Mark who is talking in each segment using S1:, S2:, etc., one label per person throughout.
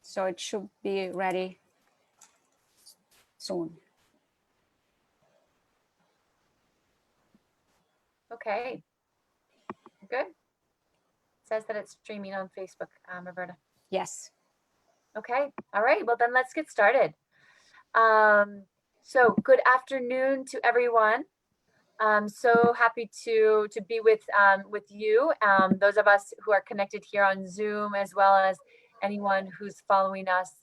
S1: So it should be ready soon.
S2: Okay, good. It says that it's streaming on Facebook, Roberta.
S1: Yes.
S2: Okay, all right, well then let's get started. So good afternoon to everyone. I'm so happy to be with you, those of us who are connected here on Zoom, as well as anyone who's following us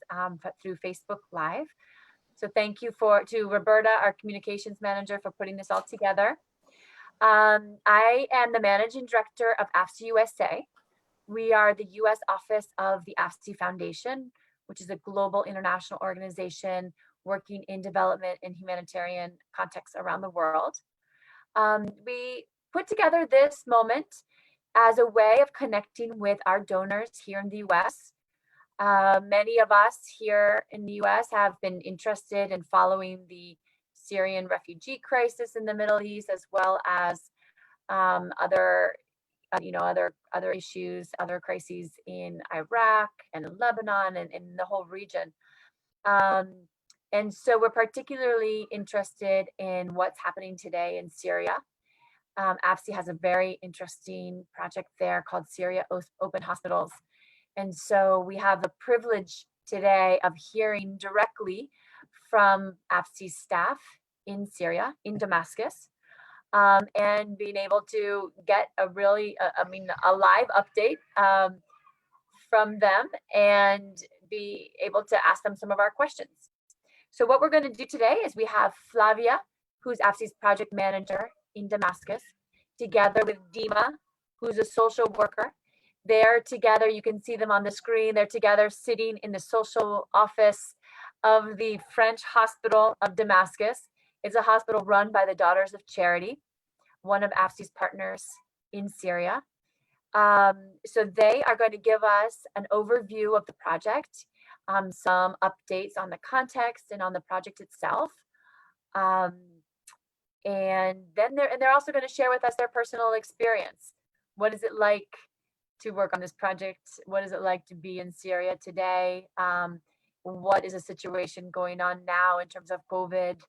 S2: through Facebook Live. So thank you to Roberta, our communications manager, for putting this all together. I am the managing director of AVSI USA. We are the US office of the AVSI Foundation, which is a global international organization working in development and humanitarian contexts around the world. We put together this moment as a way of connecting with our donors here in the US. Many of us here in the US have been interested in following the Syrian refugee crisis in the Middle East, as well as other issues, other crises in Iraq and in Lebanon and in the whole region. And so we're particularly interested in what's happening today in Syria. AVSI has a very interesting project there called Syria Open Hospitals. And so we have the privilege today of hearing directly from AVSI staff in Syria, in Damascus, and being able to get a live update from them and be able to ask them some of our questions. So what we're going to do today is we have Flavia, who's AVSI's project manager in Damascus, together with Dima, who's a social worker. They're together, you can see them on the screen, they're together sitting in the social office of the French Hospital of Damascus. It's a hospital run by the Daughters of Charity, one of AVSI's partners in Syria. So they are going to give us an overview of the project, some updates on the context and on the project itself. And then they're also going to share with us their personal experience. What is it like to work on this project? What is it like to be in Syria today? What is the situation going on now in terms of COVID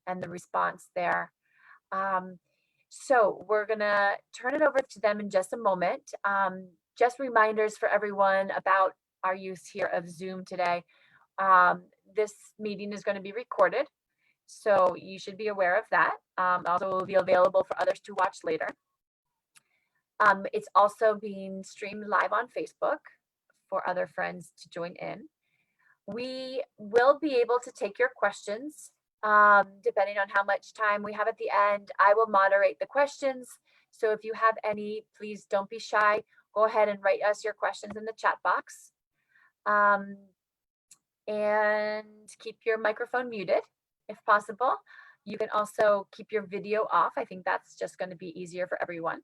S2: and the response there? So we're gonna turn it over to them in just a moment. Just reminders for everyone about our use here of Zoom today. This meeting is going to be recorded, so you should be aware of that. Also will be available for others to watch later. It's also being streamed live on Facebook for other friends to join in. We will be able to take your questions depending on how much time we have at the end. I will moderate the questions. So if you have any, please don't be shy. Go ahead and write us your questions in the chat box. And keep your microphone muted if possible. You can also keep your video off. I think that's just going to be easier for everyone.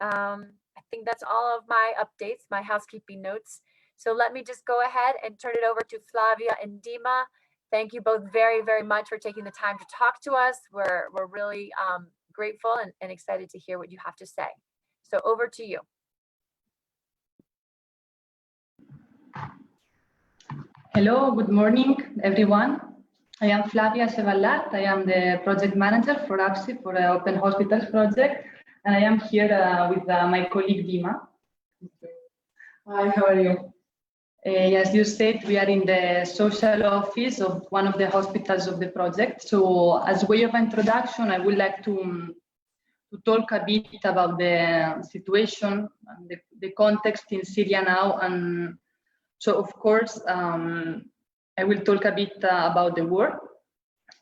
S2: I think that's all of my updates, my housekeeping notes. So let me just go ahead and turn it over to Flavia and Dima. Thank you both very, very much for taking the time to talk to us. We're really grateful and excited to hear what you have to say. So over to you.
S3: Hello, good morning, everyone. I am Flavia Chevallard. I am the project manager for AVSI for the Open Hospitals project. And I am here with my colleague Dima. Hi, how are you? As you said, we are in the social office of one of the hospitals of the project. So as a way of introduction, I would like to talk a bit about the situation, the context in Syria now. And so, of course, I will talk a bit about the war.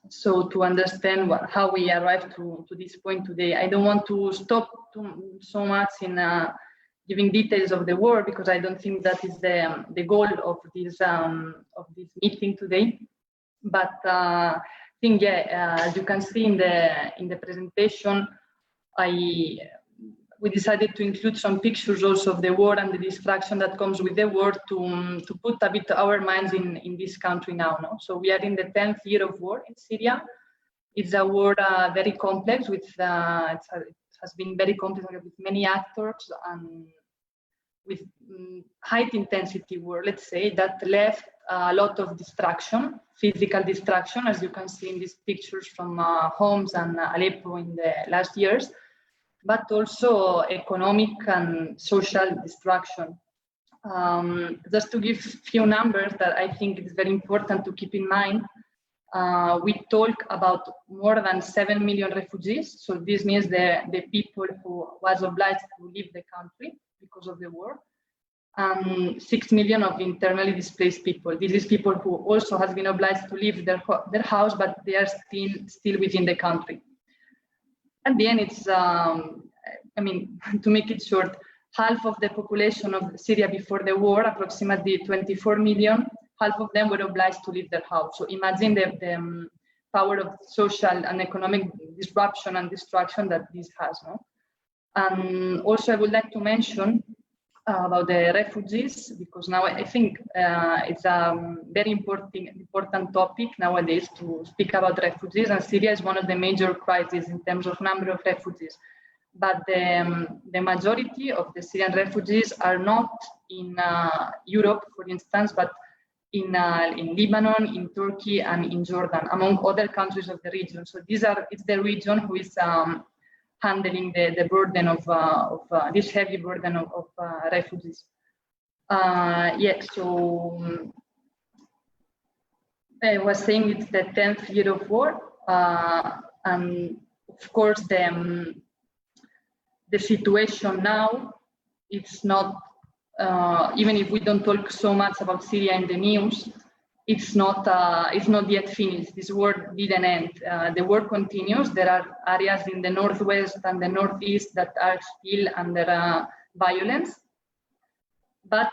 S3: So to understand how we arrived to this point today, I don't want to stop so much in giving details of the war, because I don't think that is the goal of this meeting today. But I think, yeah, as you can see in the presentation, we decided to include some pictures also of the war and the destruction that comes with the war to put a bit our minds in this country now. No? So we are in the 10th year of war in Syria. It's a war very complex, with it has been very complex with many actors, and high intensity war, let's say, that left a lot of destruction, physical destruction, as you can see in these pictures from homes and Aleppo in the last years, but also economic and social destruction. Just to give a few numbers that I think it's very important to keep in mind, we talk about more than 7 million refugees. So this means the people who was obliged to leave the country because of the war, and 6 million of internally displaced people. This is people who also has been obliged to leave their house, but they are still within the country. At the end, it's, I mean, to make it short, half of the population of Syria before the war, approximately 24 million, half of them were obliged to leave their house. So imagine the power of social and economic disruption and destruction that this has. No? And also I would like to mention about the refugees, because now I think it's a very important topic nowadays to speak about refugees, and Syria is one of the major crises in terms of number of refugees. But the majority of the Syrian refugees are not in Europe, for instance, but in Lebanon, in Turkey, and in Jordan, among other countries of the region. So it's the region who is handling the burden of this heavy burden of refugees. So I was saying it's the 10th year of war, and of course the situation now, it's not, even if we don't talk so much about Syria in the news, it's not yet finished. This war didn't end. The war continues. There are areas in the northwest and the northeast that are still under violence. But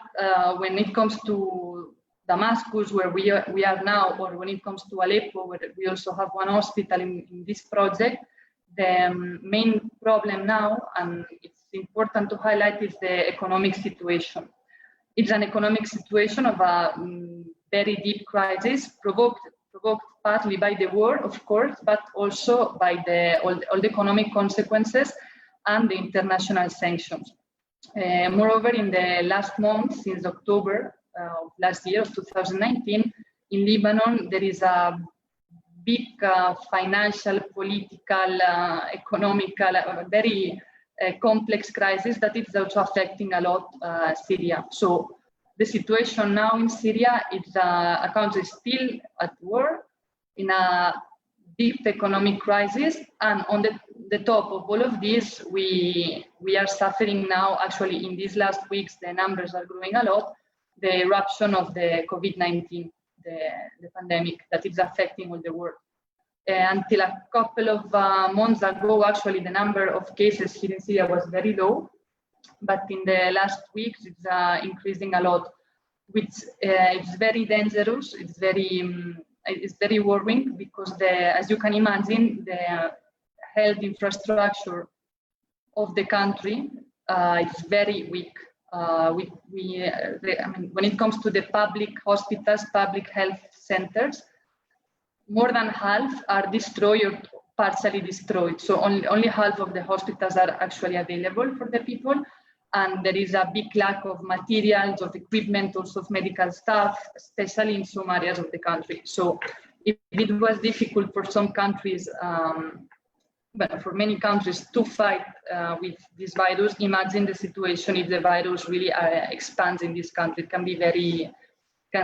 S3: when it comes to Damascus, where we are now, or when it comes to Aleppo, where we also have one hospital in this project, the main problem now, and it's important to highlight, is the economic situation. It's an economic situation of a very deep crisis, provoked partly by the war, of course, but also by all the economic consequences and the international sanctions. Moreover, in the last month, since October of last year, of 2019, in Lebanon, there is a big financial, political, economical, very complex crisis that is also affecting a lot Syria. So the situation now in Syria is a country still at war, in a deep economic crisis, and on the top of all of this, we are suffering now. Actually, in these last weeks, the numbers are growing a lot. The eruption of the COVID-19, the pandemic that is affecting all the world. Until a couple of months ago, actually, the number of cases here in Syria was very low, but in the last weeks, it's increasing a lot, which it's very dangerous. It's very worrying, because as you can imagine, the health infrastructure of the country is very weak. I mean, when it comes to the public hospitals, public health centers, more than half are destroyed or partially destroyed. So only half of the hospitals are actually available for the people. And there is a big lack of materials, of equipment, also of medical staff, especially in some areas of the country. So if it was difficult for some countries, but for many countries to fight with this virus, imagine the situation if the virus really expands in this country. It can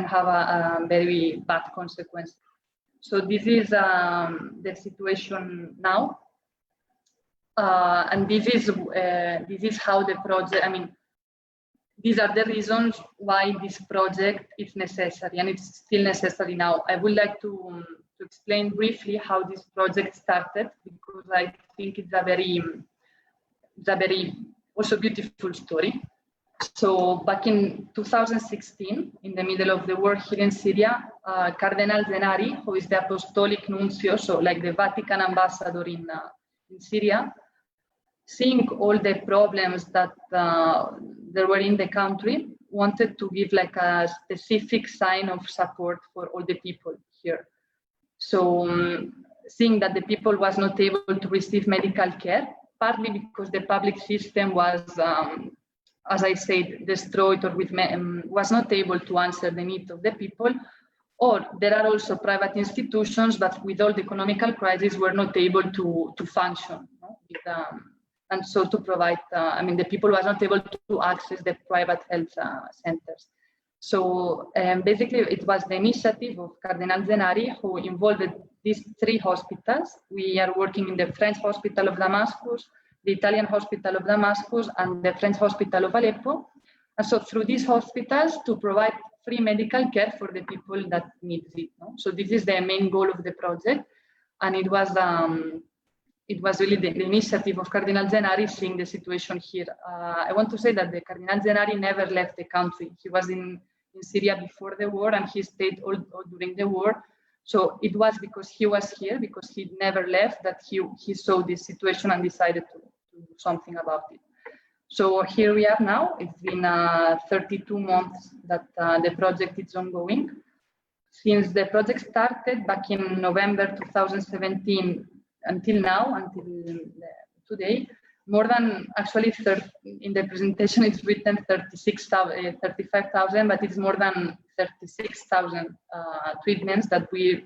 S3: have a very bad consequence. So this is the situation now, and this is how the project. I mean, these are the reasons why this project is necessary, and it's still necessary now. I would like to explain briefly how this project started, because I think it's a very also beautiful story. So back in 2016, in the middle of the war here in Syria, Cardinal Zenari, who is the apostolic nuncio, so like the Vatican ambassador in Syria, seeing all the problems that there were in the country, wanted to give like a specific sign of support for all the people here. So seeing that the people was not able to receive medical care, partly because the public system was as I said, destroyed or was not able to answer the needs of the people. Or there are also private institutions that with all the economical crisis were not able to function. And so to provide, the people was not able to access the private health centers. So basically it was the initiative of Cardinal Zenari who involved these 3 hospitals. We are working in the French Hospital of Damascus, the Italian Hospital of Damascus, and the French Hospital of Aleppo. And so through these hospitals to provide free medical care for the people that need it. So this is the main goal of the project. And it was really the initiative of Cardinal Zenari seeing the situation here. I want to say that the Cardinal Zenari never left the country. He was in Syria before the war and he stayed all during the war. So it was because he was here, because he never left, that he saw this situation and decided to do something about it. So here we are now. It's been 32 months that the project is ongoing. Since the project started back in November 2017 until now, until today, more than actually in the presentation it's written 35,000, but it's more than 36,000 treatments that we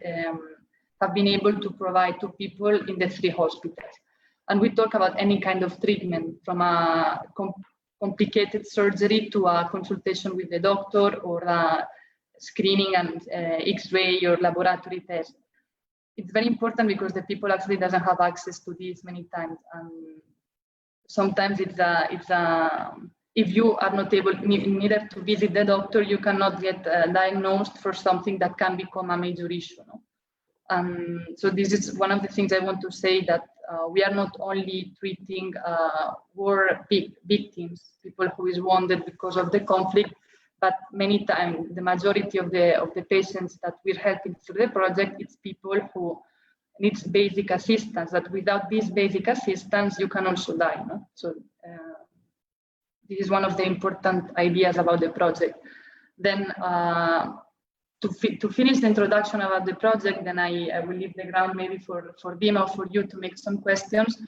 S3: have been able to provide to people in the 3 hospitals. And we talk about any kind of treatment, from a complicated surgery to a consultation with the doctor, or a screening and X-ray or laboratory test. It's very important because the people actually doesn't have access to this many times. And sometimes if you are not able neither to visit the doctor, you cannot get diagnosed for something that can become a major issue. So this is one of the things I want to say, that we are not only treating war victims, people who is wounded because of the conflict, but many times the majority of the patients that we're helping through the project, it's people who needs basic assistance, that without this basic assistance, you can also die. So this is one of the important ideas about the project. Then to finish the introduction about the project, then I will leave the ground maybe for Dima or for you to make some questions.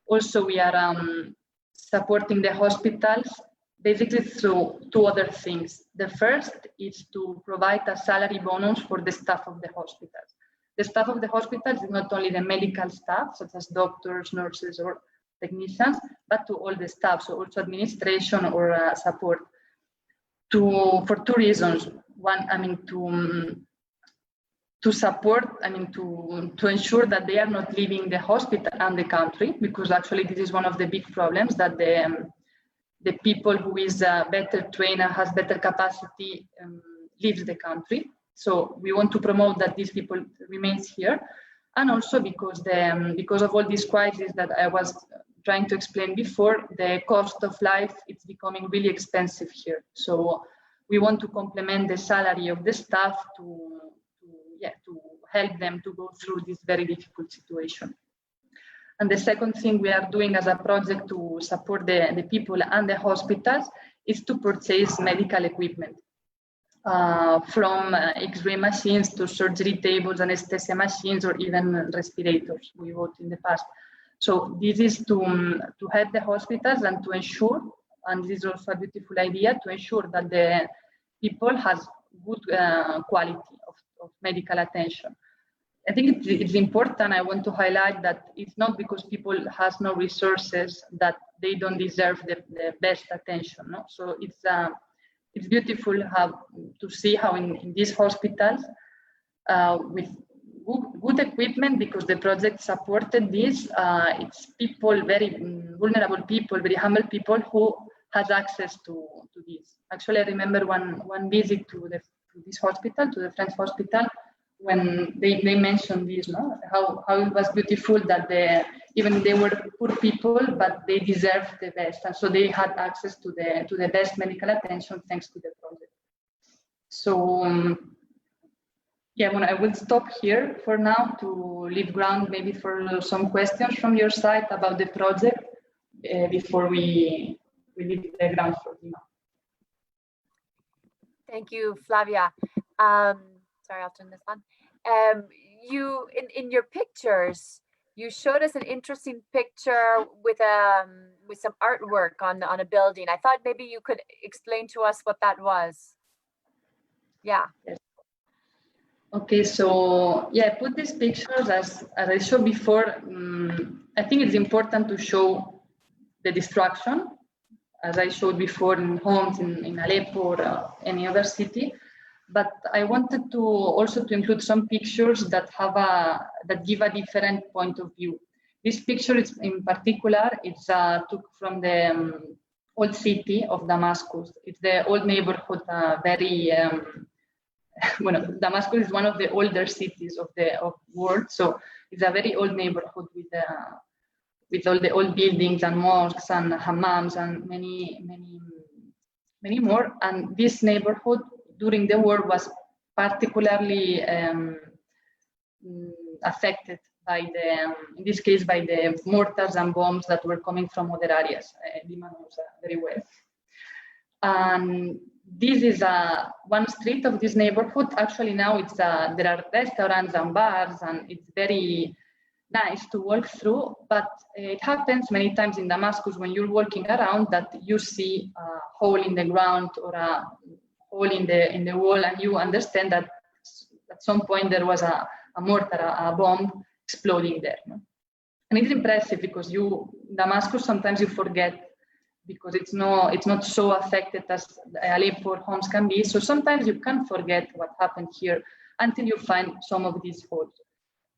S3: Also, we are supporting the hospitals basically through 2 other things. The first is to provide a salary bonus for the staff of the hospitals. The staff of the hospitals is not only the medical staff, such as doctors, nurses, or technicians, but to all the staff, so also administration or support. For 2 reasons. One, to support, to ensure that they are not leaving the hospital and the country, because actually this is one of the big problems, that the people who is better trained and has better capacity leaves the country. So we want to promote that these people remains here, and also because of all these crises that I was trying to explain before, the cost of life it's becoming really expensive here. So we want to complement the salary of the staff to help them to go through this very difficult situation. And the second thing we are doing as a project to support the people and the hospitals is to purchase medical equipment, from X-ray machines to surgery tables, anesthesia machines, or even respirators we bought in the past. So this is to help the hospitals and to ensure, and this is also a beautiful idea, to ensure that the people has good quality of medical attention. I think it's important. I want to highlight that it's not because people has no resources that they don't deserve the best attention. No? So it's beautiful to see how in these hospitals with good equipment, because the project supported this. It's people, very vulnerable people, very humble people who has access to this. Actually, I remember one visit to this hospital, to the French hospital, when they mentioned this, how it was beautiful that even they were poor people, but they deserved the best, and so they had access to the best medical attention thanks to the project. So I will stop here for now to leave ground maybe for some questions from your side about the project before we leave the ground for Dima.
S2: Thank you, Flavia. Sorry, I'll turn this on. You in your pictures, you showed us an interesting picture with some artwork on a building. I thought maybe you could explain to us what that was. Yeah.
S3: Yes. Okay, so yeah, I put these pictures as I showed before. I think it's important to show the destruction, as I showed before in homes in Aleppo or any other city. But I wanted to also to include some pictures that give a different point of view. This picture is in particular, it's took from the old city of Damascus. It's the old neighborhood, Damascus is one of the older cities of the world, so it's a very old neighborhood with all the old buildings and mosques and hammams and many more. And this neighborhood during the war was particularly affected by in this case, by the mortars and bombs that were coming from other areas. Dima knows very well. And this is one street of this neighborhood. Actually, now there are restaurants and bars, and it's very nice to walk through. But it happens many times in Damascus when you're walking around that you see a hole in the ground or a hole in the wall, and you understand that at some point there was a mortar, a bomb exploding there. No? And it's impressive because Damascus sometimes you forget, because it's not so affected as Aleppo or Homs can be. So sometimes you can forget what happened here until you find some of these holes.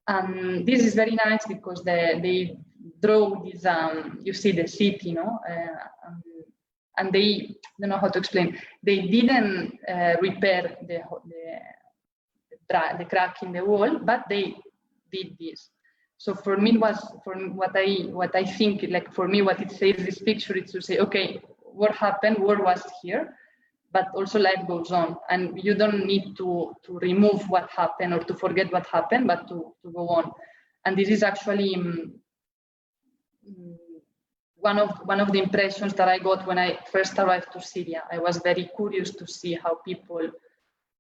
S3: And this is very nice because they draw this, you see the city, no? And they, I don't know how to explain, they didn't repair the crack in the wall, but they did this. So for me, what I think, like for me, what it says this picture is to say, okay, what happened, war was here, but also life goes on, and you don't need to remove what happened or to forget what happened, but to go on. And this is actually one of the impressions that I got when I first arrived to Syria. I was very curious to see how people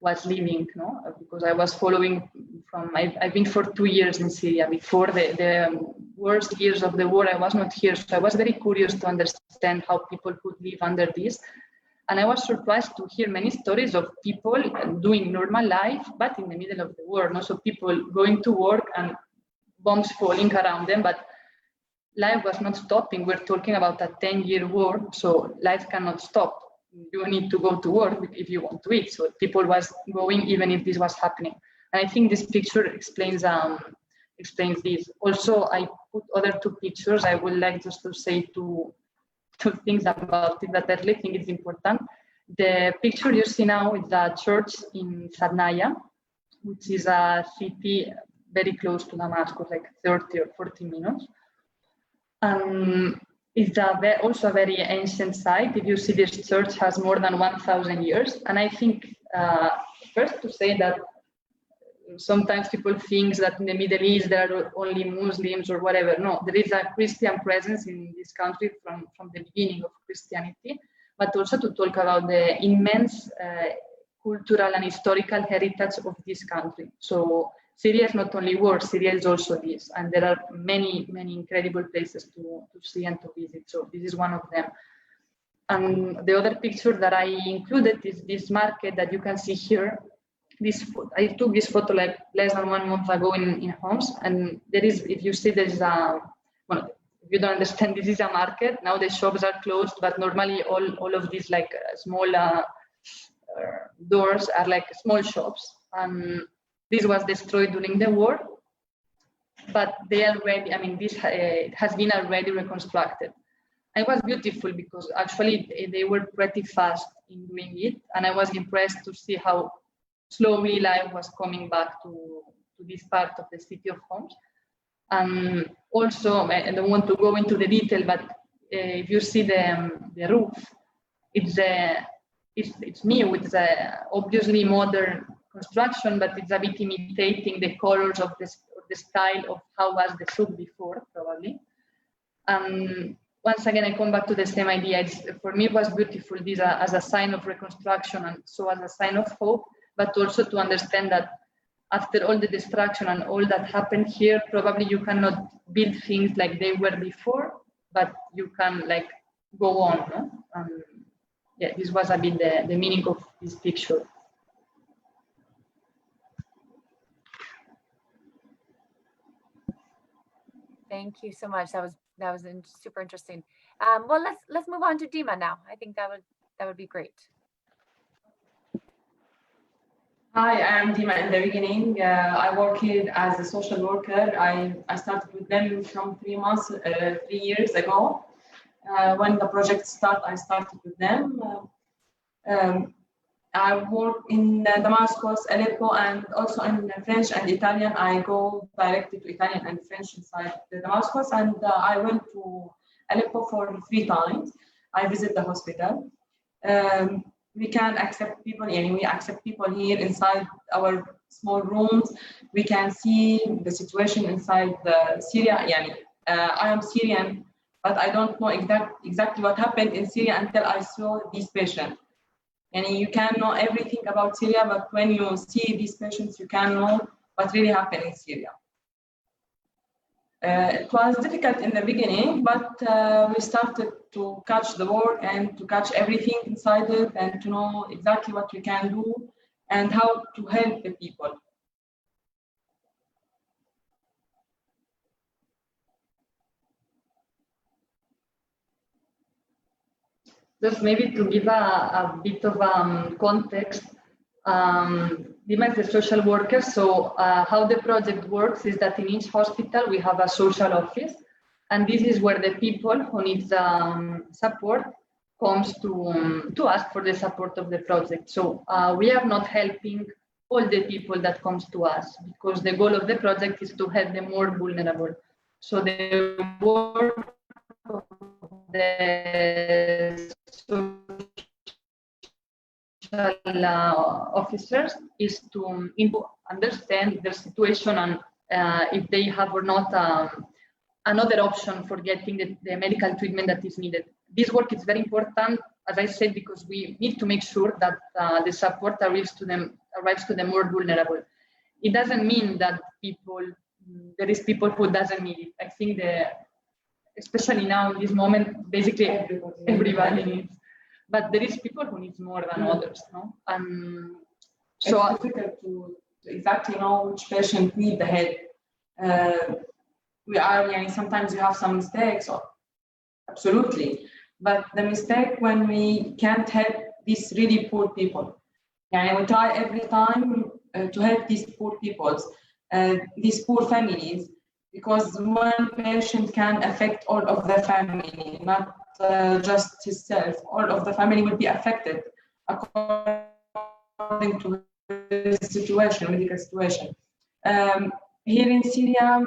S3: was living, no? Because I was following I've been for 2 years in Syria. Before the worst years of the war, I was not here. So I was very curious to understand how people could live under this. And I was surprised to hear many stories of people doing normal life, but in the middle of the war. No? So people going to work and bombs falling around them, but life was not stopping. We're talking about a 10-year war, so life cannot stop. You need to go to work if you want to eat. So people was going even if this was happening. And I think this picture explains this. Also, I put other 2 pictures. I would like just to say two things about it that I really think is important. The picture you see now is a church in Sarnaya, which is a city very close to Damascus, like 30 or 40 minutes. It's also a very ancient site. If you see, this church has more than 1,000 years. And I think first to say that sometimes people think that in the Middle East there are only Muslims or whatever. No, there is a Christian presence in this country from the beginning of Christianity, but also to talk about the immense cultural and historical heritage of this country. So Syria is not only war, Syria is also this, and there are many, many incredible places to see and to visit. So this is one of them. And the other picture that I included is this market that you can see here. I took this photo like less than 1 month ago in Homs, and there is, if you see, there is if you don't understand, this is a market. Now the shops are closed, but normally all of these like small doors are like small shops. And this was destroyed during the war, but they already, this it has been already reconstructed. It was beautiful because actually they were pretty fast in doing it, and I was impressed to see how slowly life was coming back to this part of the city of Homs. And also, I don't want to go into the detail, but if you see the roof, it's new. It's obviously modern construction, but it's a bit imitating the colors of the style of how was the souk before, probably. And once again, I come back to the same idea. For me, it was beautiful, this as a sign of reconstruction, and so as a sign of hope, but also to understand that after all the destruction and all that happened here, probably you cannot build things like they were before, but you can like go on. No? Yeah, this was a bit the meaning of this picture.
S2: Thank you so much. That was super interesting. Well, let's move on to Dima now. I think that would be great.
S4: Hi, I'm Dima in the beginning. I work here as a social worker. I started with them from 3 years ago. When the project started, I started with them. I work in Damascus, Aleppo, and also in French and Italian. I go directly to Italian and French inside the Damascus, and I went to Aleppo for 3 times. I visit the hospital. We can accept people, and we accept people here inside our small rooms. We can see the situation inside Syria. I am Syrian, but I don't know exactly what happened in Syria until I saw these patients. And you can know everything about Syria, but when you see these patients, you can know what really happened in Syria. It was difficult in the beginning, but we started to catch the work and to catch everything inside it and to know exactly what we can do and how to help the people.
S3: Just maybe to give a bit of context, Dima is a social worker, so how the project works is that in each hospital we have a social office, and this is where the people who need support comes to ask for the support of the project. So we are not helping all the people that comes to us, because the goal of the project is to help the more vulnerable. So the work of the social officers is to understand their situation and if they have or not another option for getting the medical treatment that is needed. This work is very important, as I said, because we need to make sure that the support arrives to the more vulnerable. It doesn't mean that there is people who doesn't need it. I think especially now in this moment, basically everybody needs. But there is people who need more than others, no?
S4: So it's difficult to exactly know which patient need the help. Sometimes you have some mistakes, absolutely. But the mistake when we can't help these really poor people. We try every time to help these poor people, these poor families, because one patient can affect all of the family, not just himself. All of the family will be affected according to the situation, medical situation. Here in Syria,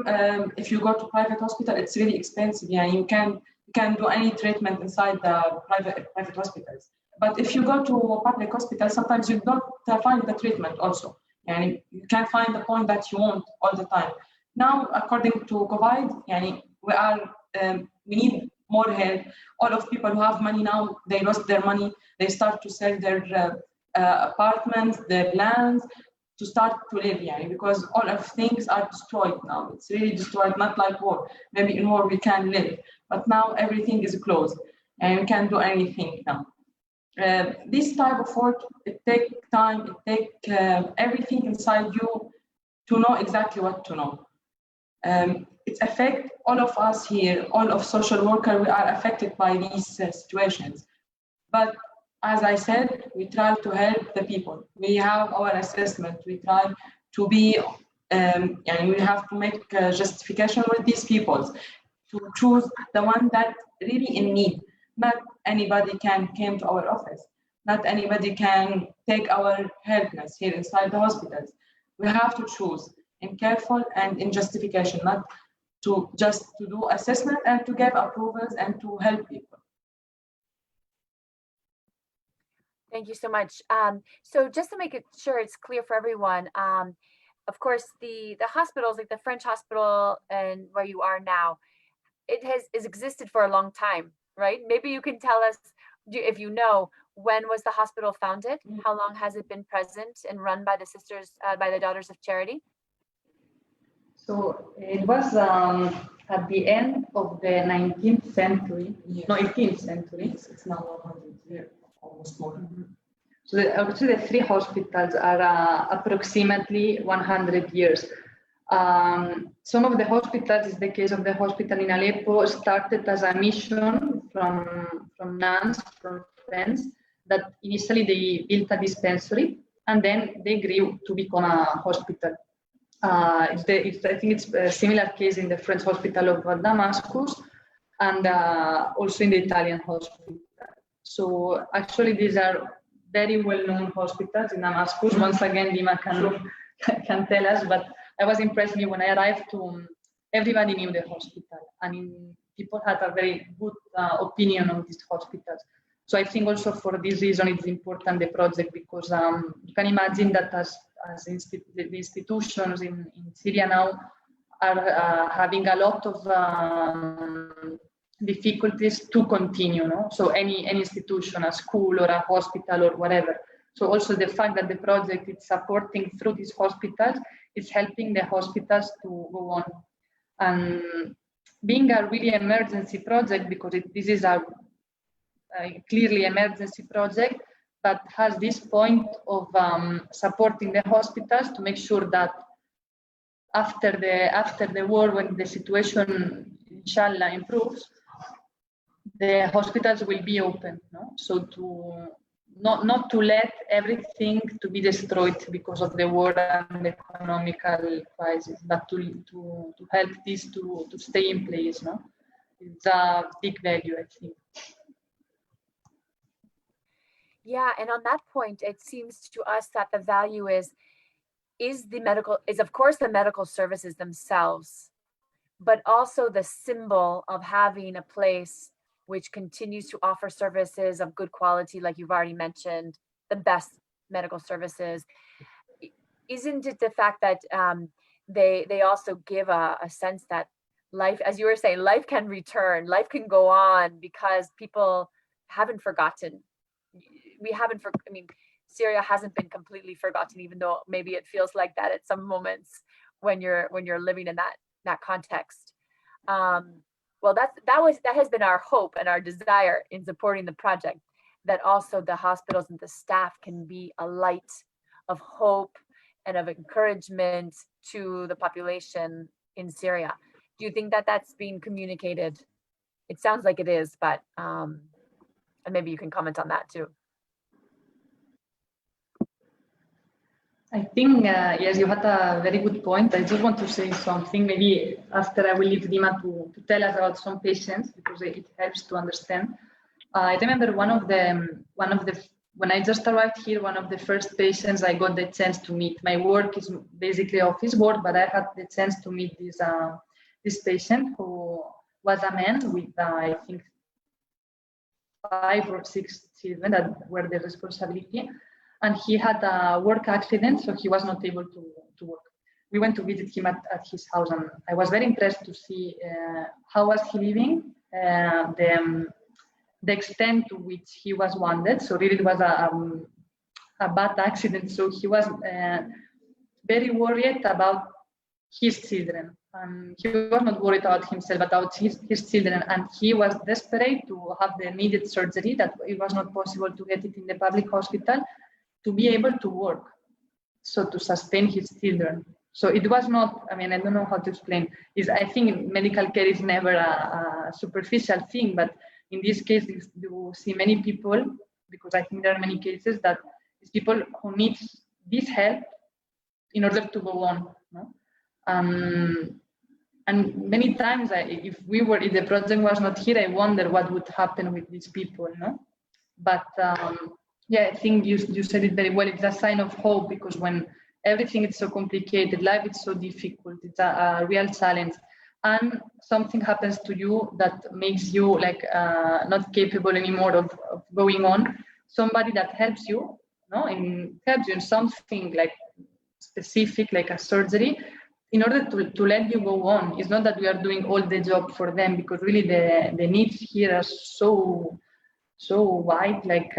S4: if you go to private hospital, it's really expensive. You can do any treatment inside the private hospitals. But if you go to a public hospital, sometimes you don't find the treatment also. You can't find the point that you want all the time. Now, according to COVID, we need more help. All of people who have money now, they lost their money. They start to sell their apartments, their lands, to start to live, because all of things are destroyed now. It's really destroyed, not like war. Maybe in war we can live, but now everything is closed and we can't do anything now. This type of work, it takes time, it takes everything inside you to know exactly what to know. It affects all of us here, all of social workers, we are affected by these situations. But as I said, we try to help the people. We have our assessment. We try to be, we have to make a justification with these people to choose the one that really in need. Not anybody can come to our office. Not anybody can take our helpness here inside the hospitals. We have to choose in careful and in justification, not to just to do assessment and to give approvals and to help people.
S2: Thank you so much. So just to make it sure it's clear for everyone, of course, the hospitals, like the French hospital and where you are now, it has existed for a long time, right? Maybe you can tell us if you know, when was the hospital founded? How long has it been present and run by the sisters, by the Daughters of Charity?
S3: So it was at the end of the 19th century,
S4: Yes.
S3: no, 18th century.
S4: Yes, it's now 100 years, almost more.
S3: So actually the three hospitals are approximately 100 years. Some of the hospitals, in the case of the hospital in Aleppo, started as a mission from nuns, from friends, that initially they built a dispensary and then they grew to become a hospital. I think it's a similar case in the French hospital of Damascus and also in the Italian hospital. So actually these are very well-known hospitals in Damascus. Once again, Dima can tell us, but I was impressed when I arrived everybody knew the hospital and people had a very good opinion on these hospitals. So I think also for this reason it's important, the project, because you can imagine that as the institutions in Syria now are having a lot of difficulties to continue, no? So any institution, a school or a hospital or whatever. So also the fact that the project is supporting through these hospitals is helping the hospitals to go on. And being a really emergency project, because this is a clearly emergency project, but has this point of supporting the hospitals to make sure that after the war, when the situation inshallah improves, the hospitals will be open, no? So to not to let everything to be destroyed because of the war and the economical crisis, but to help this to stay in place, no? It's a big value, I think.
S2: Yeah, and on that point, it seems to us that the value is of course the medical services themselves, but also the symbol of having a place which continues to offer services of good quality, like you've already mentioned, the best medical services. Isn't it the fact that they also give a sense that life, as you were saying, life can return, life can go on, because people haven't forgotten. I mean, Syria hasn't been completely forgotten, even though maybe it feels like that at some moments when you're living in that context. Well, that has been our hope and our desire in supporting the project, that also the hospitals and the staff can be a light of hope and of encouragement to the population in Syria. Do you think that that's being communicated? It sounds like it is, but and maybe you can comment on that too.
S3: I think, yes, you had a very good point. I just want to say something. Maybe after I will leave Dima to tell us about some patients, because it helps to understand. I remember one of the when I just arrived here, one of the first patients I got the chance to meet. My work is basically office work, but I had the chance to meet this patient who was a man with I think 5 or 6 children that were the responsibility. And he had a work accident, so he was not able to work. We went to visit him at his house, and I was very impressed to see how was he living, the extent to which he was wounded. So really it was a bad accident. So he was very worried about his children. He was not worried about himself, but about his children. And he was desperate to have the needed surgery, that it was not possible to get it in the public hospital, to be able to work, so to sustain his children. So it was not, I mean, I don't know how to explain. I think medical care is never a superficial thing, but in this case, you see many people, because I think there are many cases that these people who need this help in order to go on. No? And many times, if the project was not here, I wonder what would happen with these people. No? But yeah, I think you said it very well. It's a sign of hope, because when everything is so complicated, life is so difficult, it's a real challenge, and something happens to you that makes you like not capable anymore of going on. Somebody that helps you, helps you in something like specific, like a surgery, in order to let you go on. It's not that we are doing all the job for them, because really the needs here are so so wide, like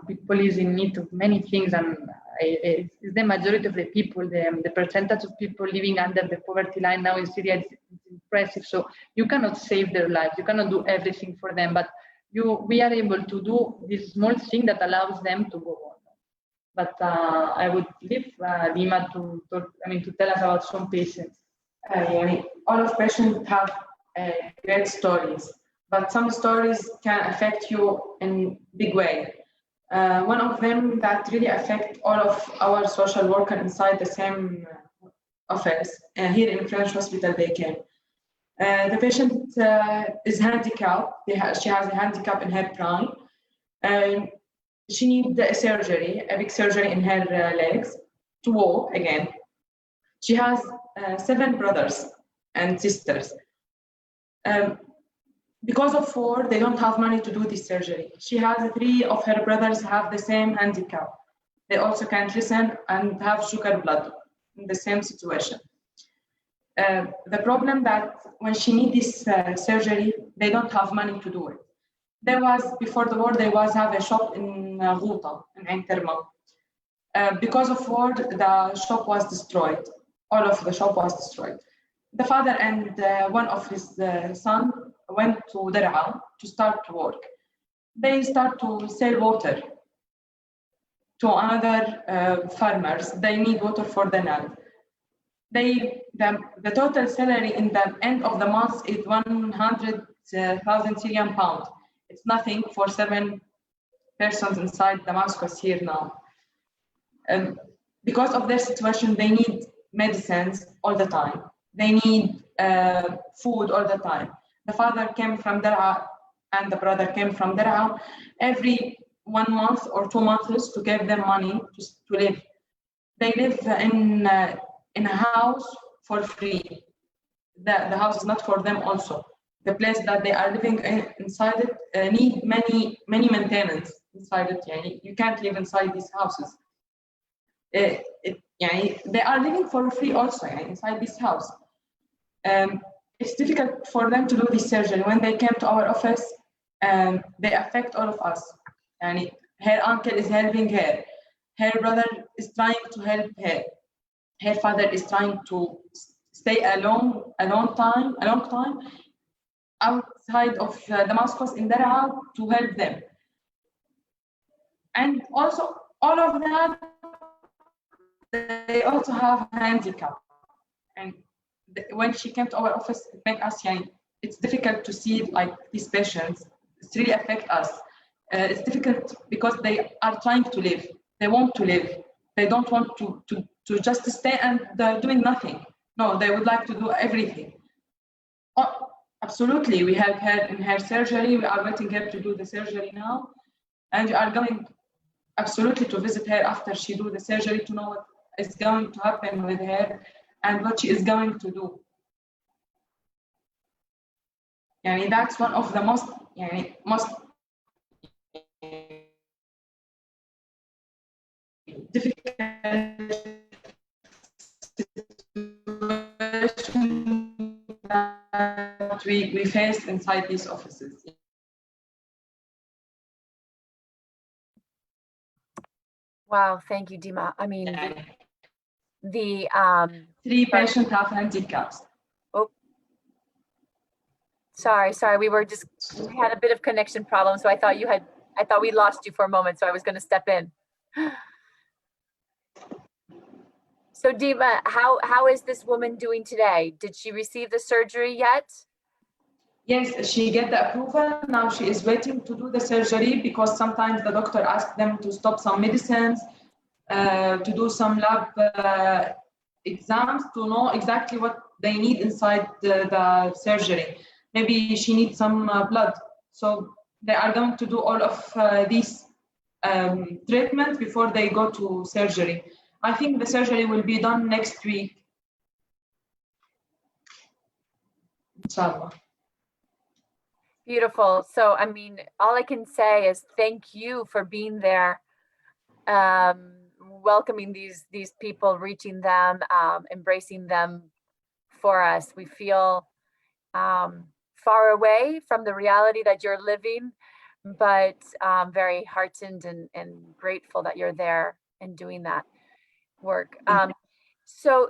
S3: people is in need of many things, and it's the majority of the people, the percentage of people living under the poverty line now in Syria is impressive. So you cannot save their lives, you cannot do everything for them, but we are able to do this small thing that allows them to go on. But I would leave Dima to talk, to tell us about some patients.
S4: All of patients have great stories, but some stories can affect you in big way. One of them that really affect all of our social workers inside the same office here in French Hospital they came. The patient is handicapped. She has a handicap in her prime. She needs a surgery, a big surgery in her legs to walk again. She has 7 brothers and sisters. Because of war, they don't have money to do this surgery. She has 3 of her brothers have the same handicap. They also can't listen and have sugar blood in the same situation. The problem that when she needs this surgery, they don't have money to do it. There was, before the war, there was have a shop in Ghouta, in Ain Kerma. Because of war, the shop was destroyed. All of the shop was destroyed. The father and one of his son went to Dar'a to start work. They start to sell water to another farmers. They need water for the land. The total salary in the end of the month is 100,000 Syrian pounds. It's nothing for 7 persons inside Damascus here now. Because of their situation, they need medicines all the time. They need food all the time. The father came from Dar'a and the brother came from Dar'a every 1 month or 2 months to give them money to live. They live in a house for free. The house is not for them also. The place that they are living inside it need many maintenance inside it. You can't live inside these houses. They are living for free also inside this house. It's difficult for them to do this surgery. When they came to our office, they affect all of us. And her uncle is helping her. Her brother is trying to help her. Her father is trying to stay a long time outside of Damascus in Dar'a to help them. And also, all of that, they also have a handicap. And when she came to our office, it made us, it's difficult to see like these patients. It really affects us. It's difficult because they are trying to live. They want to live. They don't want to just stay and doing nothing. No, they would like to do everything. Oh, absolutely, we help her in her surgery. We are waiting her to do the surgery now. And we are going absolutely to visit her after she do the surgery to know what is going to happen with her and what she is going to do. That's one of the most difficult situation that we face inside these offices.
S2: Wow, thank you, Dima. The
S4: 3 patients have handicaps.
S2: Oh, sorry, we had a bit of connection problem, so I thought we lost you for a moment, so I was going to step in. So Dima, how is this woman doing today? Did she receive the surgery yet?
S4: Yes, she get the approval. Now she is waiting to do the surgery because sometimes the doctor asks them to stop some medicines, to do some lab exams to know exactly what they need inside the surgery. Maybe she needs some blood. So they are going to do all of these treatments before they go to surgery. I think the surgery will be done next week. Inshallah.
S2: Beautiful. So, all I can say is thank you for being there, welcoming these people, reaching them, embracing them for us. We feel far away from the reality that you're living. but very heartened and grateful that you're there and doing that work. So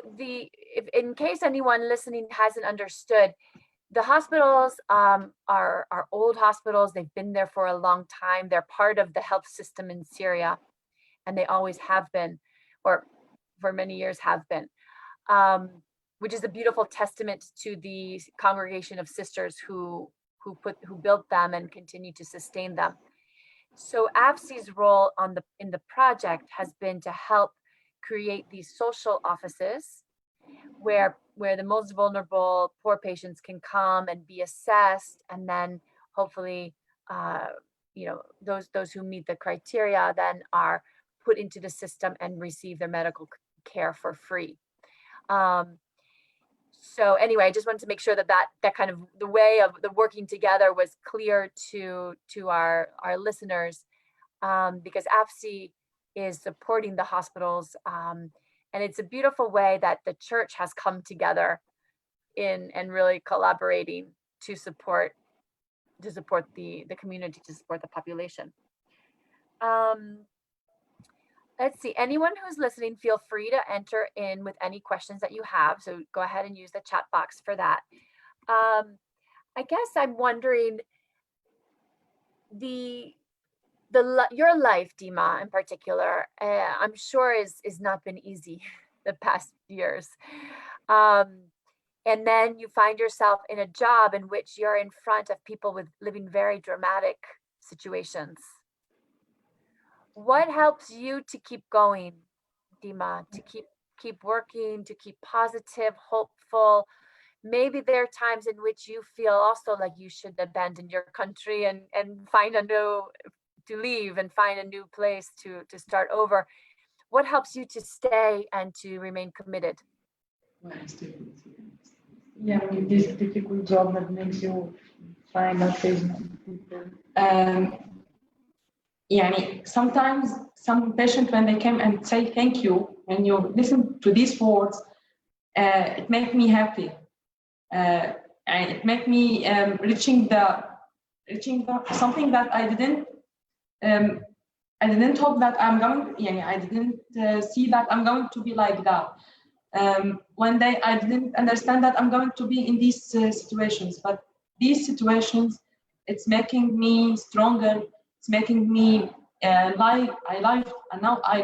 S2: in case anyone listening hasn't understood, the hospitals are old hospitals. They've been there for a long time. They're part of the health system in Syria, and they always have been, or for many years have been, which is a beautiful testament to the congregation of sisters who built them and continue to sustain them. So AVSI's role in the project has been to help create these social offices where the most vulnerable, poor patients can come and be assessed, and then hopefully, those who meet the criteria then are put into the system and receive their medical care for free. So anyway, I just wanted to make sure that kind of the way of the working together was clear to our listeners, because AVSI is supporting the hospitals, and it's a beautiful way that the church has come together and really collaborating to support the community, to support the population. Let's see, anyone who's listening, feel free to enter in with any questions that you have. So go ahead and use the chat box for that. I guess I'm wondering, your life, Dima, in particular, I'm sure is not been easy the past years. And then you find yourself in a job in which you're in front of people living very dramatic situations. What helps you to keep going, Dima, to keep working, to keep positive, hopeful? Maybe there are times in which you feel also like you should abandon your country and find to leave and find a new place to start over. What helps you to stay and to remain committed?
S3: Yeah, with this difficult job that makes you find out people.
S4: Sometimes some patients, when they came and say thank you, when you listen to these words, it makes me happy. And it makes me reaching the something that I didn't hope that I'm going. I didn't see that I'm going to be like that. One day I didn't understand that I'm going to be in these situations, but these situations, it's making me stronger. It's making me I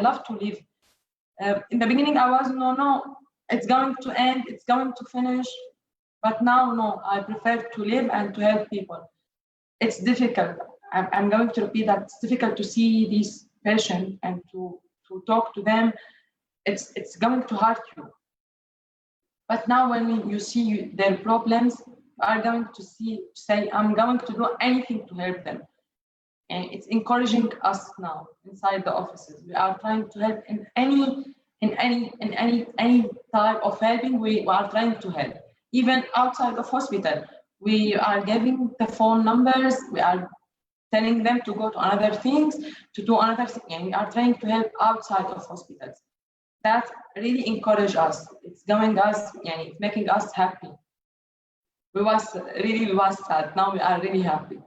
S4: love to live. In the beginning, I was no, it's going to end, it's going to finish. But now, no, I prefer to live and to help people. It's difficult. I'm going to repeat that it's difficult to see these patients and to talk to them. It's going to hurt you. But now, when you see their problems, you are going to say, I'm going to do anything to help them. And it's encouraging us now inside the offices. We are trying to help in any type of helping. We are trying to help. Even outside of hospital, we are giving the phone numbers. We are telling them to go to other things, to do another thing. And we are trying to help outside of hospitals. That really encourages us. It's it's making us happy. We was sad. Now we are really happy.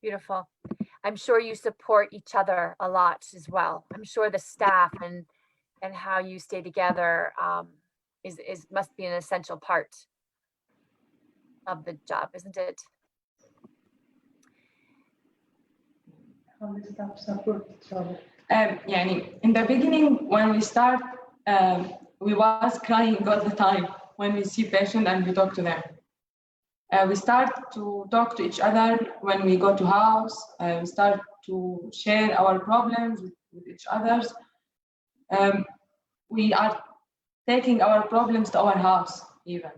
S2: Beautiful. I'm sure you support each other a lot as well. I'm sure the staff and how you stay together must be an essential part of the job, isn't it?
S3: How the staff support each other.
S4: In the beginning, when we start, we was crying all the time when we see patients and we talk to them. We start to talk to each other when we go to house. We start to share our problems with each other. We are taking our problems to our house even.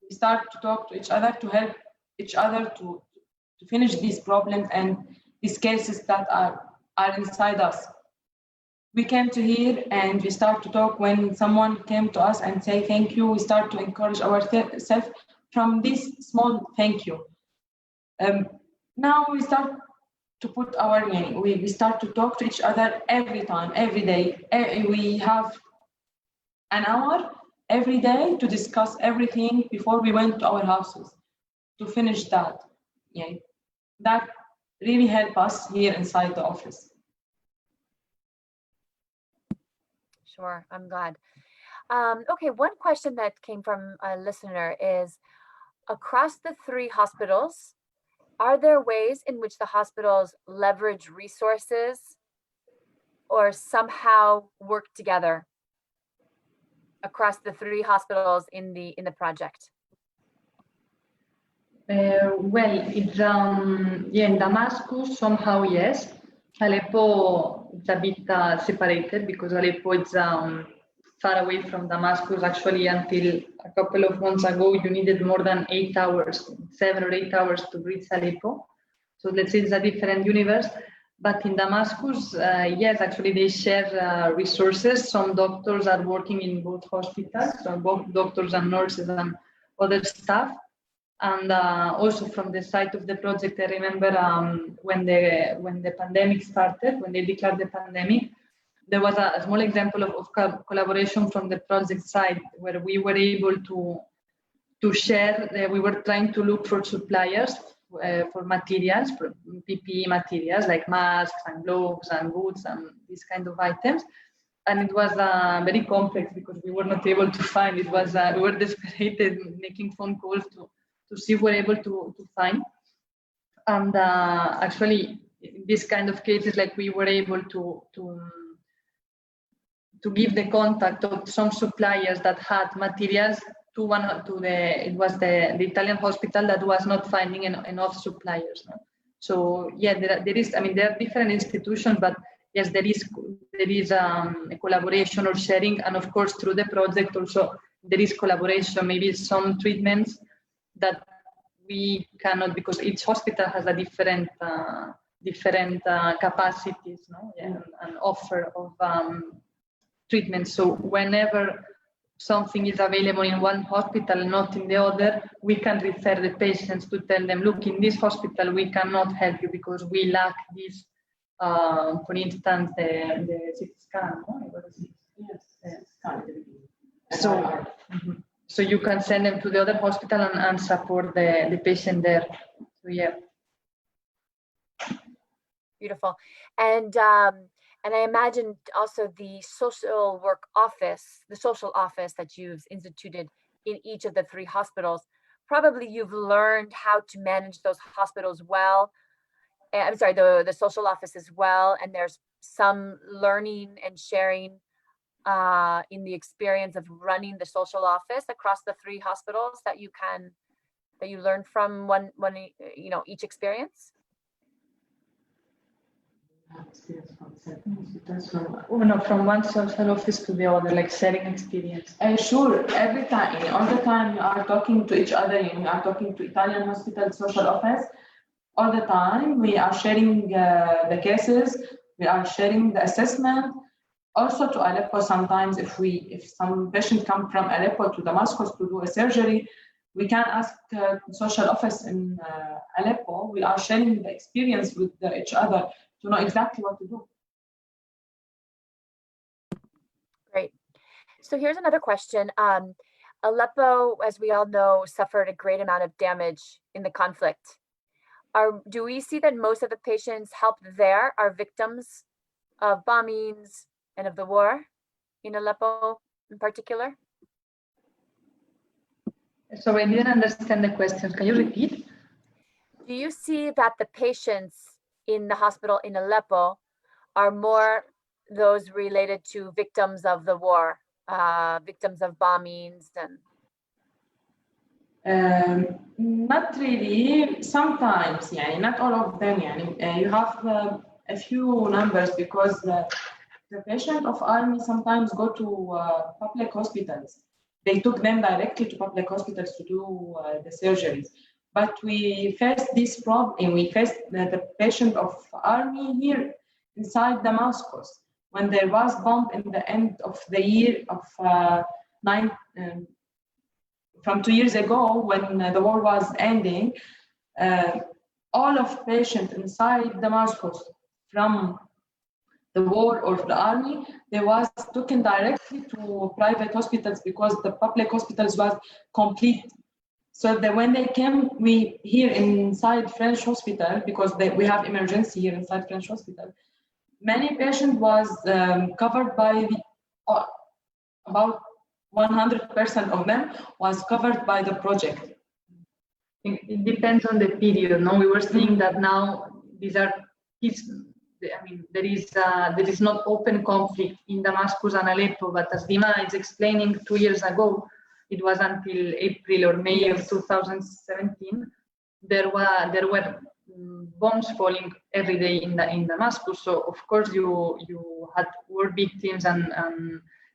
S4: We start to talk to each other to help each other to finish these problems and these cases that are inside us. We came to here and we start to talk when someone came to us and say thank you. We start to encourage ourselves from this small thank you. Now we start to put our meaning. We start to talk to each other every time, every day. We have an hour every day to discuss everything before we went to our houses to finish that. Yeah, that really helped us here inside the office.
S2: Sure, I'm glad. Okay, one question that came from a listener is, across the 3 hospitals, are there ways in which the hospitals leverage resources or somehow work together across the 3 hospitals in the project?
S3: Well, it's yeah, in Damascus somehow yes. Aleppo is a bit separated because Aleppo is far away from Damascus. Actually, until a couple of months ago, you needed more than 8 hours, 7 or 8 hours to reach Aleppo. So let's say it's a different universe. But in Damascus, yes, actually they share resources. Some doctors are working in both hospitals, so both doctors and nurses and other staff. And also from the side of the project, I remember when the pandemic started, when they declared the pandemic, there was a small example of collaboration from the project side where we were able to share. We were trying to look for suppliers for materials, for PPE materials like masks and gloves and boots and these kind of items. And it was very complex because we were not able to find. It was we were desperate, making phone calls to see if we're able to find. And actually, in this kind of cases, like we were able to give the contact of some suppliers that had materials to the Italian hospital that was not finding enough suppliers. No? So yeah, there is. I mean, there are different institutions, but yes, there is a collaboration or sharing, and of course through the project also there is collaboration. Maybe some treatments that we cannot, because each hospital has a different capacities, no? Yeah, and offer of treatment. So whenever something is available in one hospital and not in the other, we can refer the patients to tell them, look, in this hospital we cannot help you because we lack this. For instance, the CT scan. No? Yes. So you can send them to the other hospital and support the patient there. So yeah.
S2: Beautiful. And I imagine also the social work office, the social office that you've instituted in each of the 3 hospitals, probably you've learned how to manage those hospitals well. I'm sorry, the social office as well. And there's some learning and sharing in the experience of running the social office across the 3 hospitals that you learned from one each experience.
S3: From one social office to the other, like sharing experience.
S4: Sure, every time, all the time we are talking to each other. We are talking to Italian hospital social office. All the time we are sharing the cases. We are sharing the assessment. Also to Aleppo, sometimes if some patient come from Aleppo to Damascus to do a surgery, we can ask social office in Aleppo. We are sharing the experience with each other to know exactly what to do.
S2: Great. So here's another question. Aleppo, as we all know, suffered a great amount of damage in the conflict. Do we see that most of the patients helped there are victims of bombings and of the war in Aleppo in particular?
S3: So I didn't understand the question. Can you repeat?
S2: Do you see that the patients in the hospital in Aleppo are more those related to victims of the war, victims of bombings and?
S4: Not really. Sometimes, not all of them. You have a few numbers because the patient of army sometimes go to public hospitals. They took them directly to public hospitals to do the surgeries. But we faced this problem. We faced the patient of army here inside Damascus when there was bomb in the end of the year of from 2 years ago when the war was ending. All of patients inside Damascus from the war or the army, they was taken directly to private hospitals because the public hospitals was complete. So that when they came, we here inside French hospital, because we have emergency here inside French hospital, many patients was covered by about 100% of them was covered by the project.
S3: It depends on the period. No, we were seeing that now these are there is not open conflict in Damascus and Aleppo, but as Dima is explaining, 2 years ago, it was until April or May of 2017, there were bombs falling every day in Damascus. So of course you had war victims and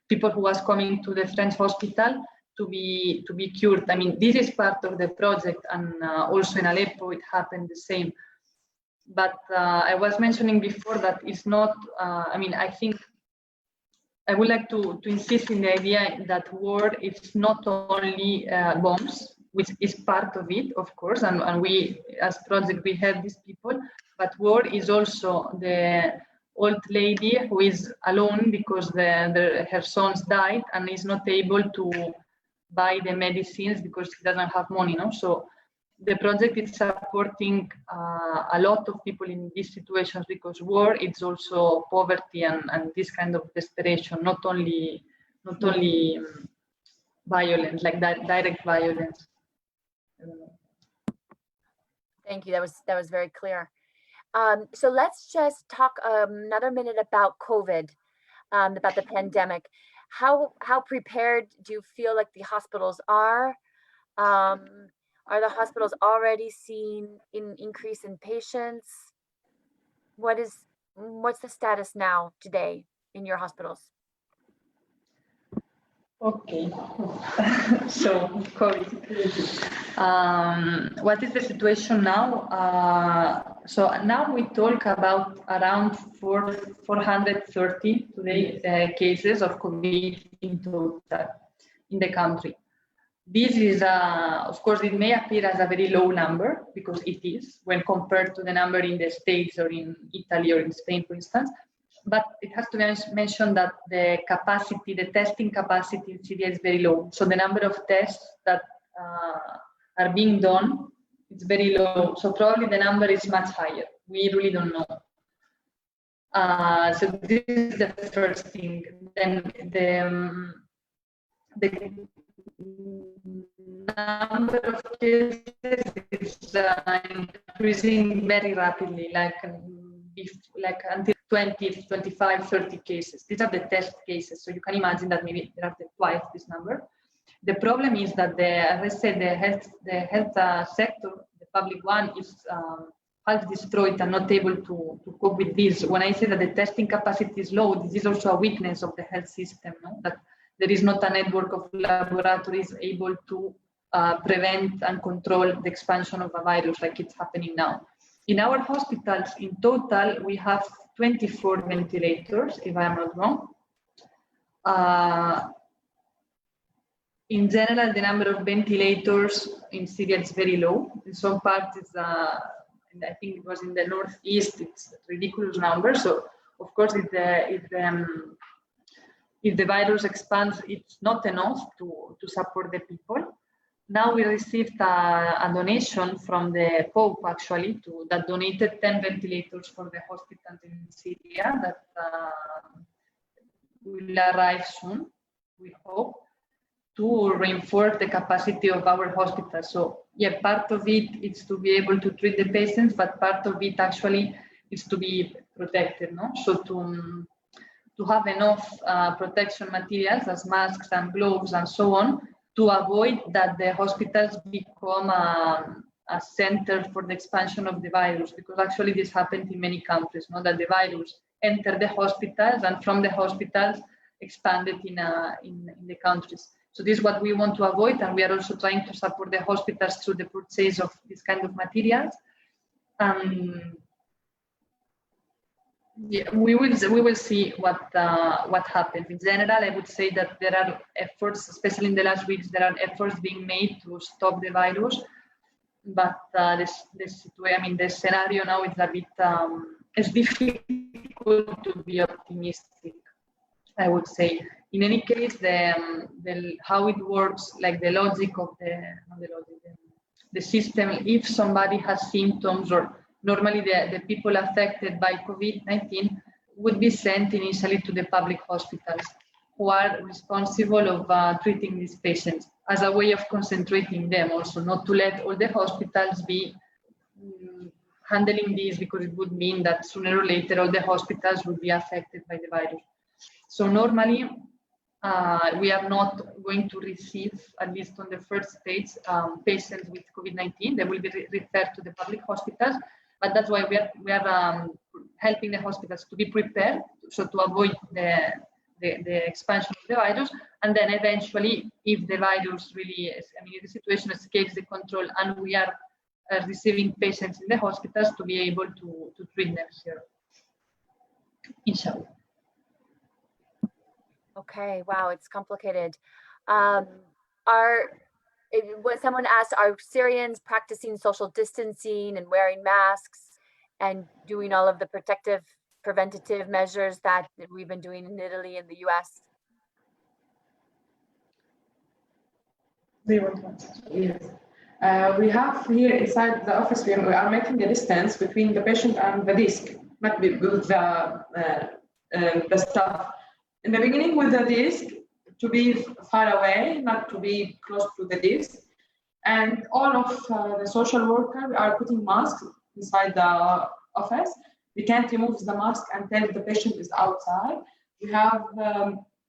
S3: people who was coming to the French hospital to be cured. I mean, this is part of the project, and also in Aleppo it happened the same. But I was mentioning before that it's not. I think I would like to insist in the idea that war is not only bombs, which is part of it, of course, and we as project we have these people, but war is also the old lady who is alone because her sons died and is not able to buy the medicines because she doesn't have money. No, so the project is supporting a lot of people in these situations because war is also poverty and this kind of desperation, not only violence, like that direct violence.
S2: Thank you. That was very clear. So let's just talk another minute about COVID, about the pandemic. How prepared do you feel like the hospitals are? Are the hospitals already seeing an increase in patients? What's the status now today in your hospitals?
S3: Okay, so COVID. What is the situation now? So now we talk about around 430 today cases of COVID in total in the country. This is, of course, it may appear as a very low number because it is when compared to the number in the States or in Italy or in Spain, for instance. But it has to be mentioned that the capacity, the testing capacity in Syria is very low. So the number of tests that are being done, it's very low. So probably the number is much higher. We really don't know. So this is the first thing. Then the number of cases is increasing very rapidly, like until 20, 25, 30 cases. These are the test cases. So you can imagine that maybe there are twice this number. The problem is that as I said, the health sector, the public one, is half destroyed and not able to cope with this. When I say that the testing capacity is low, this is also a weakness of the health system, no? That there is not a network of laboratories able to prevent and control the expansion of a virus like it's happening now. In our hospitals, in total, we have 24 ventilators, if I'm not wrong. In general, the number of ventilators in Syria is very low. In some parts, I think it was in the northeast, it's a ridiculous number. So, of course, if the virus expands, it's not enough to support the people. Now we received a donation from the Pope, actually, that donated 10 ventilators for the hospitals in Syria that will arrive soon, we hope, to reinforce the capacity of our hospitals. So, yeah, part of it is to be able to treat the patients, but part of it actually is to be protected, no? So to have enough protection materials as masks and gloves and so on, to avoid that the hospitals become a center for the expansion of the virus, because actually this happened in many countries, no? That the virus entered the hospitals and from the hospitals expanded in the countries. So this is what we want to avoid, and we are also trying to support the hospitals through the purchase of this kind of materials. Yeah, we will see what happens. In general, I would say that there are efforts, especially in the last weeks, there are efforts being made to stop the virus. But the scenario now is a bit it's difficult difficult to be optimistic, I would say. In any case, how it works, like the logic of the system, if somebody has symptoms, or normally the people affected by COVID-19 would be sent initially to the public hospitals, who are responsible of treating these patients, as a way of concentrating them also, not to let all the hospitals be handling this, because it would mean that sooner or later all the hospitals would be affected by the virus. So normally, we are not going to receive, at least on the first stage, patients with COVID-19. They will be referred to the public hospitals, but that's why we are helping the hospitals to be prepared, so to avoid the expansion of the virus. And then eventually, if the virus really is, if the situation escapes the control and we are receiving patients in the hospitals, to be able to treat them here, inshallah.
S2: Okay, wow, it's complicated. What someone asked, are Syrians practicing social distancing and wearing masks and doing all of the preventative measures that we've been doing in Italy and the US?
S4: Yes. We have here inside the office, we are making a distance between the patient and the desk, not with the staff. In the beginning, with the desk, to be far away, not to be close to the desk. And all of the social workers are putting masks inside the office. We can't remove the mask until the patient is outside. We have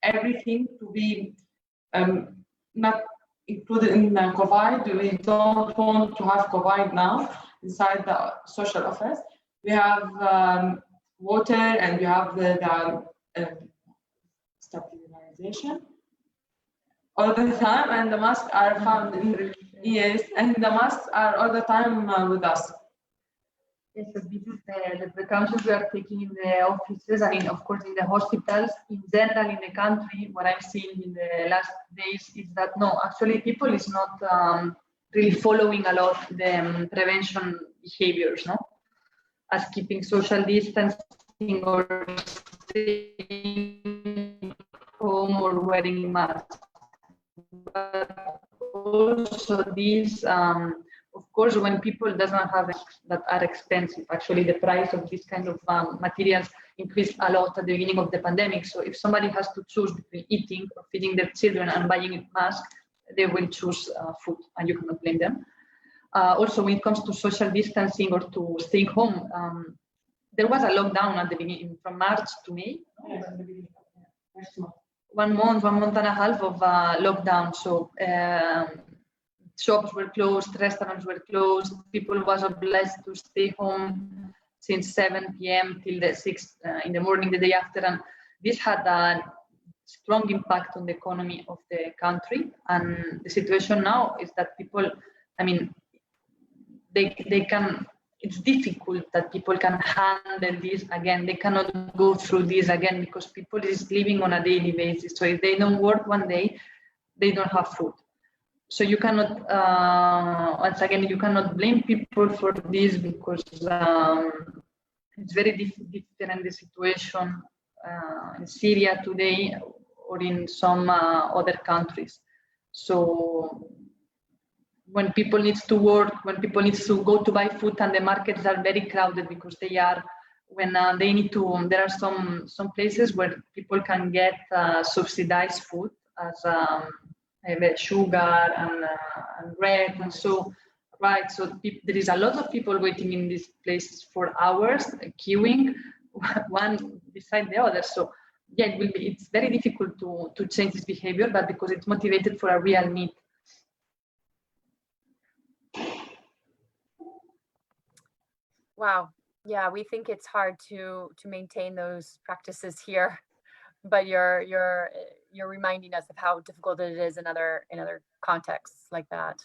S4: everything to be not included in COVID. We don't want to have COVID now inside the social office. We have water, and we have the stabilization all the time, and the masks are found in, yes, and the masks are all the time with us.
S3: Yes, so this is the precautions we are taking in the offices. I mean, of course, in the hospitals, in general, in the country, what I'm seeing in the last days is that no, actually, people is not really following a lot the prevention behaviors, no, as keeping social distancing or staying home or wearing masks. But also these, of course, when people doesn't have masks that are expensive, actually the price of this kind of materials increased a lot at the beginning of the pandemic. So if somebody has to choose between eating or feeding their children and buying a mask, they will choose food, and you cannot blame them. Also, when it comes to social distancing or to staying home, there was a lockdown at the beginning, from March to May.
S4: Yes.
S3: 1 month and a half of lockdown. So shops were closed, restaurants were closed. People was obliged to stay home since 7 p.m. till the 6 in the morning, the day after. And this had a strong impact on the economy of the country. And the situation now is that people, I mean, they can, it's difficult that people can handle this again. They cannot go through this again because people is living on a daily basis. So if they don't work one day, they don't have food. So you cannot, once again, you cannot blame people for this because it's very different the situation in Syria today or in some other countries. So when people need to work, when people need to go to buy food, and the markets are very crowded because they are, when they need to, there are some places where people can get subsidized food as sugar and bread, and so, right, so there is a lot of people waiting in these places for hours, queuing, one beside the other. So yeah, it's very difficult to change this behavior, but because it's motivated for a real need.
S2: Wow. Yeah, we think it's hard to maintain those practices here, but you're reminding us of how difficult it is in other contexts like that.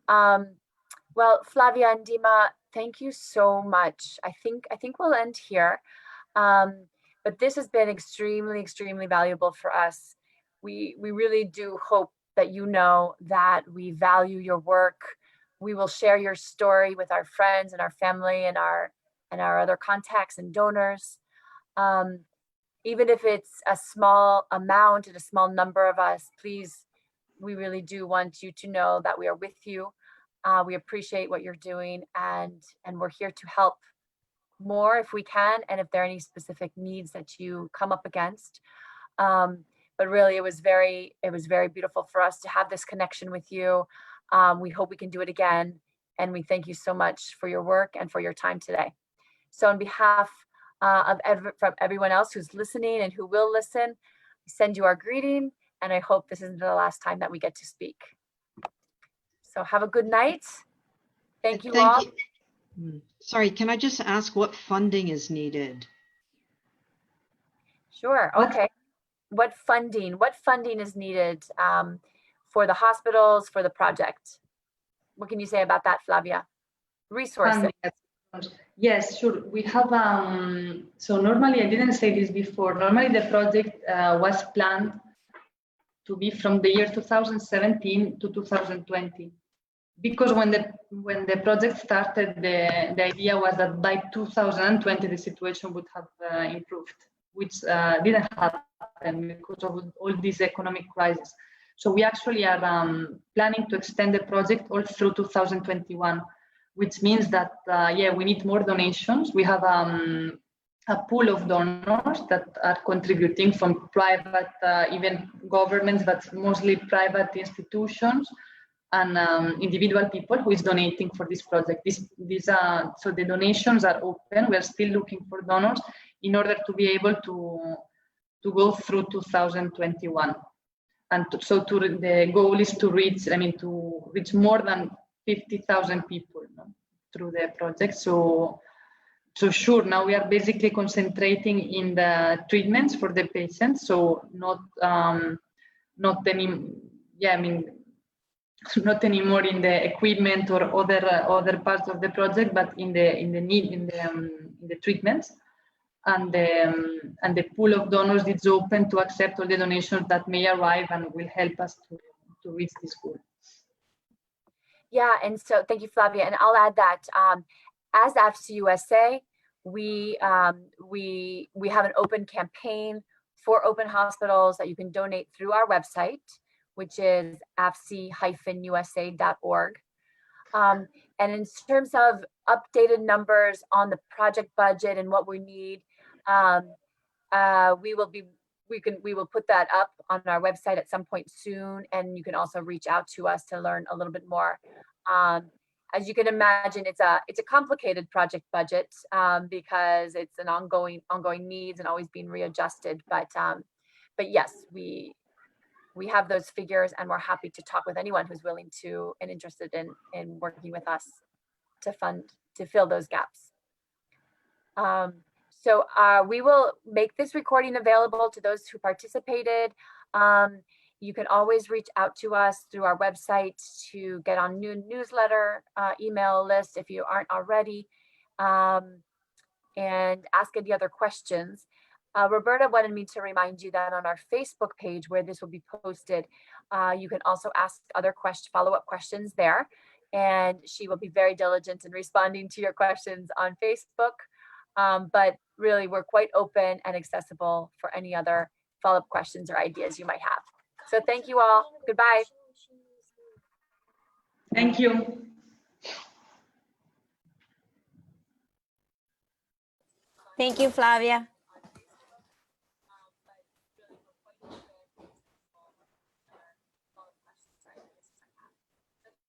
S2: Well, Flavia and Dima, thank you so much. I think we'll end here. But this has been extremely valuable for us. We really do hope that you know that we value your work. We will share your story with our friends and our family and our other contacts and donors. Even if it's a small amount and a small number of us, please, we really do want you to know that we are with you. We appreciate what you're doing, and we're here to help more if we can, and if there are any specific needs that you come up against. But really, it was very beautiful for us to have this connection with you. We hope we can do it again, and we thank you so much for your work and for your time today. So on behalf from everyone else who's listening and who will listen, we send you our greeting, and I hope this isn't the last time that we get to speak. So have a good night. Thank you all.
S5: Sorry, can I just ask what funding is needed?
S2: Sure, okay. What funding is needed for the hospitals, for the project? What can you say about that, Flavia? Resources.
S3: Yes, sure. We have, so normally, I didn't say this before, normally the project was planned to be from the year 2017 to 2020. Because when the project started, the idea was that by 2020, the situation would have improved, which didn't happen because of all this economic crisis. So we actually are planning to extend the project all through 2021, which means that, we need more donations. We have a pool of donors that are contributing from private, even governments, but mostly private institutions and individual people who is donating for this project. So the donations are open. We're still looking for donors in order to be able to go through 2021. And the goal is to reach, to reach more than 50,000 people through the project. So sure, now we are basically concentrating in the treatments for the patients. So not anymore in the equipment or other parts of the project, but in the treatments. And the pool of donors is open to accept all the donations that may arrive and will help us to reach this goal.
S2: Yeah, and so thank you, Flavia. And I'll add that as AVSI USA, we have an open campaign for open hospitals that you can donate through our website, which is avsi-usa.org. And in terms of updated numbers on the project budget and what we need, we will put that up on our website at some point soon, and you can also reach out to us to learn a little bit more. As you can imagine, it's a complicated project budget because it's an ongoing needs and always being readjusted. But yes, we have those figures, and we're happy to talk with anyone who's willing to and interested in working with us to fill those gaps. So we will make this recording available to those who participated. You can always reach out to us through our website to get on new newsletter email list if you aren't already, and ask any other questions. Roberta wanted me to remind you that on our Facebook page where this will be posted, you can also ask other follow-up questions there, and she will be very diligent in responding to your questions on Facebook. But really, we're quite open and accessible for any other follow-up questions or ideas you might have. So thank you all. Goodbye.
S3: Thank you.
S1: Thank you, Flavia.